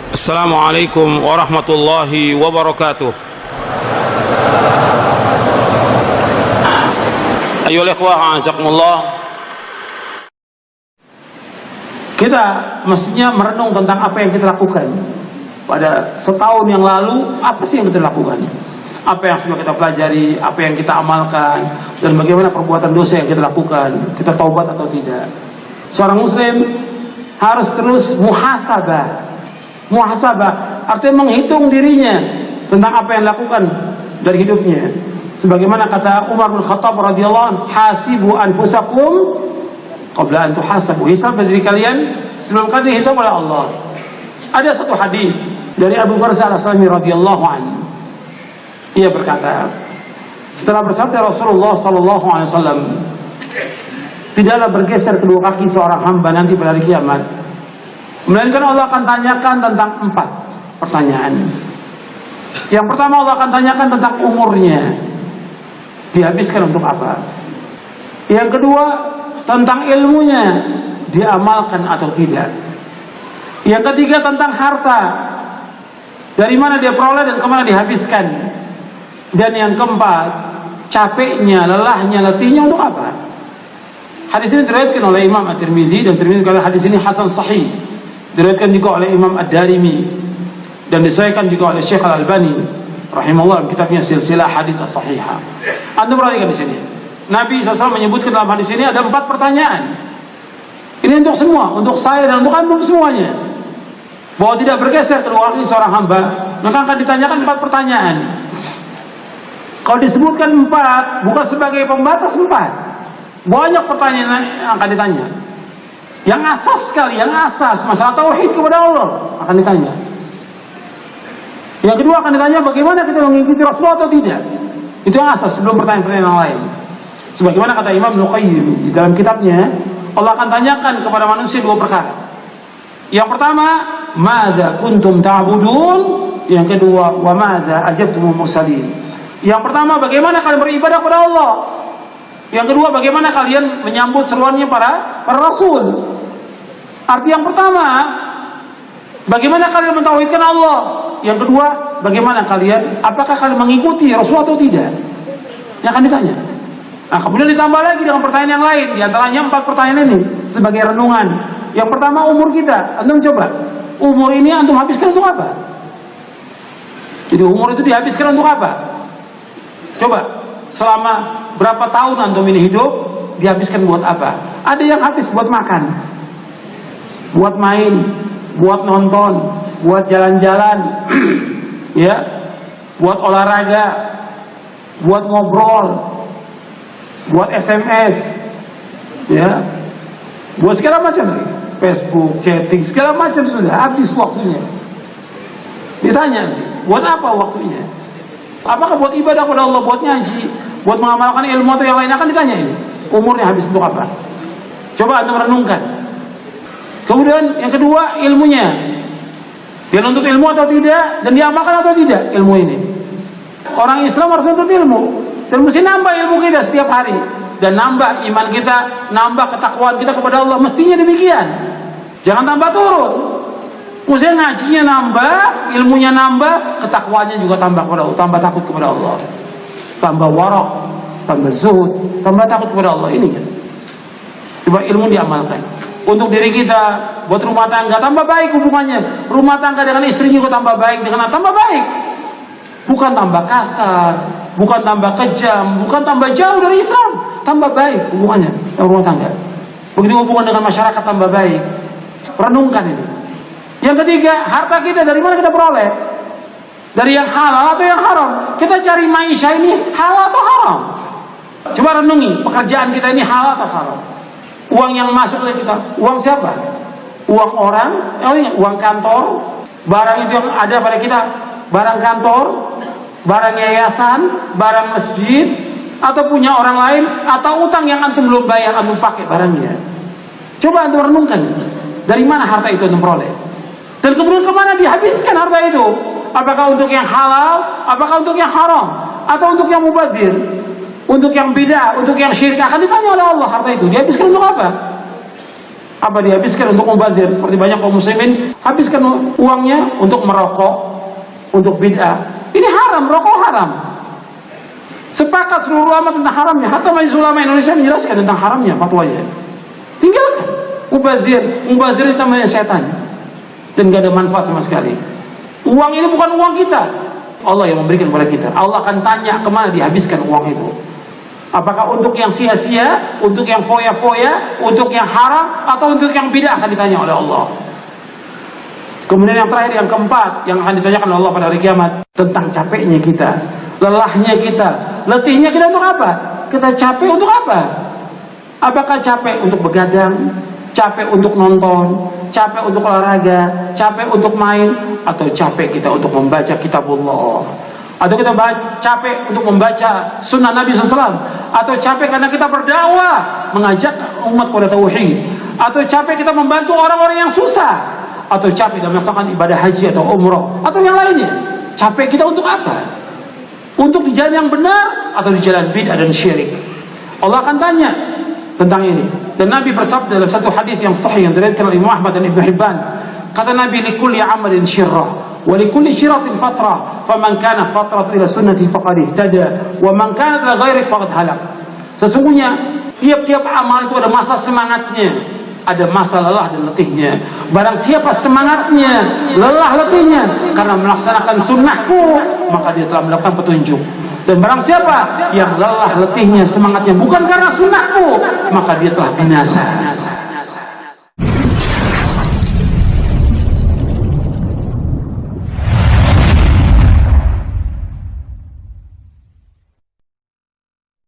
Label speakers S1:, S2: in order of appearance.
S1: Assalamualaikum warahmatullahi wabarakatuh. Ayolah ikhwah, azakumullah.
S2: Kita mestinya merenung tentang apa yang kita lakukan pada setahun yang lalu. Apa sih yang kita lakukan? Apa yang sudah kita pelajari, apa yang kita amalkan, dan bagaimana perbuatan dosa yang kita lakukan. Kita taubat atau tidak? Seorang muslim harus terus muhasabah. Muhasabah artinya menghitung dirinya tentang apa yang dilakukan dari hidupnya. Sebagaimana kata Umar bin Khattab radhiyallahu anhu, hasibu anfusakum qabla an tuhasabu. Hisab diri kalian sebelum kalian dihisab oleh Allah. Ada satu hadis dari Abu Barzah Al-Aslami radhiyallahu anhu. Ia berkata, setelah bersabda Rasulullah sallallahu alaihi wasallam, tidaklah bergeser kedua kaki seorang hamba nanti pada hari kiamat, melainkan Allah akan tanyakan tentang 4 pertanyaan. Yang pertama, Allah akan tanyakan tentang umurnya, dihabiskan untuk apa. Yang kedua, tentang ilmunya, diamalkan atau tidak. Yang ketiga, tentang harta, dari mana dia peroleh dan kemana dihabiskan. Dan yang keempat, capeknya, lelahnya, letihnya untuk apa. Hadis ini diriwayatkan oleh Imam At-Tirmidzi, dan Tirmidzi kata hadis ini hasan sahih. Diriwayatkan juga oleh Imam Ad-Darimi dan disahihkan juga oleh Syekh Al-Albani rahimahullah dalam kitabnya Silsilah Hadits As-Shahihah. Anda perhatikan di sini, Nabi SAW menyebutkan dalam hadis ini ada 4 pertanyaan. Ini untuk semua, untuk saya dan untuk antum semuanya, bahwa tidak bergeser kedua kaki seorang hamba, maka akan ditanyakan 4 pertanyaan. Kalau disebutkan 4 bukan sebagai pembatas 4, banyak pertanyaan yang akan ditanya. Yang asas sekali, yang asas masalah tauhid kepada Allah akan ditanya. Yang kedua akan ditanya bagaimana kita mengikuti Rasulullah atau tidak. Itu yang asas sebelum pertanyaan-pertanyaan yang lain. Sebagaimana kata Imam Nuqayyim di dalam kitabnya, Allah akan tanyakan kepada manusia 2 perkara. Yang pertama, madza kuntum ta'budun? Yang kedua, wa madza ajabtumul mursalin? Yang pertama, bagaimana kalian beribadah kepada Allah? Yang kedua, bagaimana kalian menyambut seruannya para rasul? Arti yang pertama, bagaimana kalian mentauhidkan Allah? Yang kedua, bagaimana kalian, apakah kalian mengikuti Rasul atau tidak? Yang akan ditanya. Nah, kemudian ditambah lagi dengan pertanyaan yang lain. Di antaranya 4 pertanyaan ini sebagai renungan. Yang pertama, umur kita. Antum coba, umur ini antum habiskan untuk apa? Jadi umur itu dihabiskan untuk apa? Coba, selama berapa tahun antum ini hidup, dihabiskan buat apa? Ada yang habis buat makan, buat main, buat nonton, buat jalan-jalan, ya, buat olahraga, buat ngobrol, buat SMS, ya, buat segala macam, Facebook, chatting, segala macam sudah habis waktunya. Ditanya, buat apa waktunya? Apakah buat ibadah kepada Allah, buat ngaji, buat mengamalkan ilmu atau yang lain? Akan ditanya ini. Umurnya habis untuk apa? Coba anda merenungkan. Kemudian yang kedua, ilmunya. Dia nuntut ilmu atau tidak, dan diamalkan atau tidak ilmu ini. Orang Islam harus nuntut ilmu, dan mesti nambah ilmu kita setiap hari, dan nambah iman kita, nambah ketakwaan kita kepada Allah. Mestinya demikian. Jangan tambah turun. Mestinya ngajinya nambah, ilmunya nambah, ketakwaannya juga tambah kepada Allah, tambah takut kepada Allah, tambah warok, tambah zuhud, tambah takut kepada Allah. Ini kan. Coba ilmu diamalkan. Untuk diri kita, buat rumah tangga, tambah baik hubungannya. Rumah tangga dengan istri juga tambah baik, dengan tambah baik. Bukan tambah kasar, bukan tambah kejam, bukan tambah jauh dari Islam. Tambah baik hubungannya dengan rumah tangga. Begitu hubungan dengan masyarakat tambah baik. Renungkan ini. Yang ketiga, harta kita dari mana kita peroleh? Dari yang halal atau yang haram? Kita cari maisha ini halal atau haram? Coba renungi, pekerjaan kita ini halal atau haram? Uang yang masuk ke kita, uang siapa? Uang orang, uang kantor, barang itu yang ada pada kita, barang kantor, barang yayasan, barang masjid, atau punya orang lain, atau utang yang antum belum bayar, antum pakai barangnya. Coba antum renungkan, dari mana harta itu antum peroleh? Dan kemudian kemana dihabiskan harta itu? Apakah untuk yang halal, apakah untuk yang haram, atau untuk yang mubadzir, untuk yang bid'ah, untuk yang syirik? Akan ditanya oleh Allah harta itu dihabiskan untuk apa? Apa dihabiskan untuk mubazir? Seperti banyak kaum muslimin habiskan uangnya untuk merokok, untuk bid'ah. Ini haram, rokok haram. Sepakat seluruh ulama tentang haramnya. Hatta Majelis Ulama Indonesia menjelaskan tentang haramnya fatwanya. Tinggalkan. Mubazir itu namanya setan. Dan gak ada manfaat sama sekali. Uang ini bukan uang kita. Allah yang memberikan kepada kita. Allah akan tanya kemana dihabiskan uang itu. Apakah untuk yang sia-sia, untuk yang foya-foya, untuk yang haram, atau untuk yang bid'ah akan ditanya oleh Allah. Kemudian yang terakhir, yang keempat, yang akan ditanyakan oleh Allah pada hari kiamat, tentang capeknya kita, lelahnya kita, letihnya kita untuk apa? Kita capek untuk apa? Apakah capek untuk begadang, capek untuk nonton, capek untuk olahraga, capek untuk main, atau capek kita untuk membaca kitabullah, atau kita capek untuk membaca sunnah Nabi SAW, atau capek karena kita berdakwah mengajak umat kepada tauhid, atau capek kita membantu orang-orang yang susah, atau capek dalam melaksanakan ibadah haji atau umrah atau yang lainnya. Capek kita untuk apa? Untuk di jalan yang benar atau di jalan bid'ah dan syirik? Allah akan tanya tentang ini. Dan Nabi bersabda dalam satu hadis yang sahih yang diriwayatkan oleh Imam Ahmad dan Ibnu Hibban, kata Nabi, likulli amalin syirrah wa likulli syirratin fatrah, faman kana fatratu ila sunnati faqad ihtada wa man kana ila ghairi faqad halak. Sesungguhnya tiap-tiap amal itu ada masa semangatnya, ada masa lelah dan letihnya. Barang siapa semangatnya, lelah letihnya karena melaksanakan sunnahku, maka dia telah melakukan petunjuk. Dan barang siapa yang lelah letihnya, semangatnya bukan karena sunnahku, maka dia telah binasa.